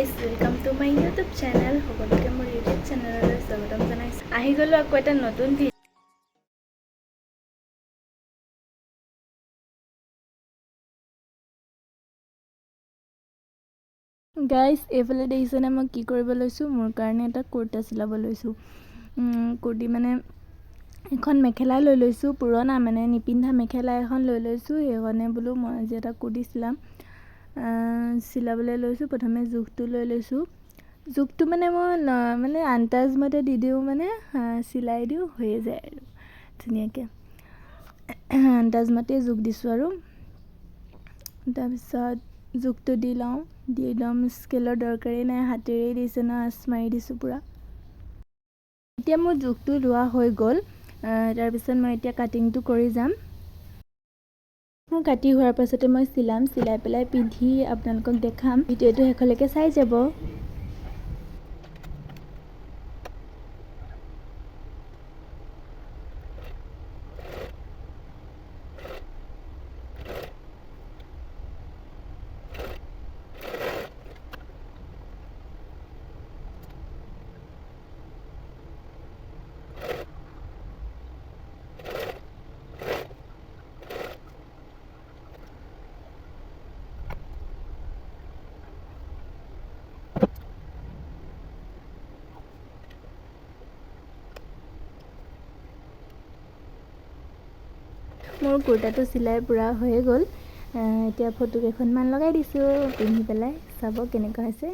guys welcome to my YouTube channel সকলোকে মোৰ YouTube চেনেললৈ স্বাগতম জনাইছোঁ আহি গ'লোঁ আকৌ এটা নতুন গাইজ এইফালে দেখিছেনে মই কি কৰিব লৈছোঁ মোৰ কাৰণে এটা কুৰ্তা চিলাব লৈছোঁ কুৰ্তি মানে এখন মেখেলা লৈ লৈছোঁ পুৰণা মানে নিপিন্ধা মেখেলা এখন লৈ লৈছোঁ সেইকাৰণে বোলো মই আজি এটা কুৰ্তি চিলাবলৈ লৈছোঁ প্ৰথমে জোখটো লৈ লৈছোঁ জোখটো মানে মই মানে আন্দাজমতে দি দিওঁ মানে চিলাই দিওঁ হৈয়ে যায় আৰু ধুনীয়াকৈ আন্দাজমতে জোখ দিছোঁ আৰু তাৰপিছত জোখটো দি লওঁ দি একদম স্কেলৰ দৰকাৰেই নাই হাতেৰেই দিছে ন আঁচ মাৰি দিছোঁ পূৰা এতিয়া মোৰ জোখটো লোৱা হৈ গ'ল তাৰপিছত মই এতিয়া কাটিংটো কৰি যাম মোৰ কাটি হোৱাৰ পাছতে মই চিলাই পেলাই পিন্ধি আপোনালোকক দেখাম ভিডিঅ'টো শেষলৈকে চাই যাব মোৰ কুৰ্তাটো চিলাই পূৰা হৈয়ে গ'ল এতিয়া ফটো কেইখনমান লগাই দিছোঁ পিন্ধি পেলাই চাব কেনেকুৱা হৈছে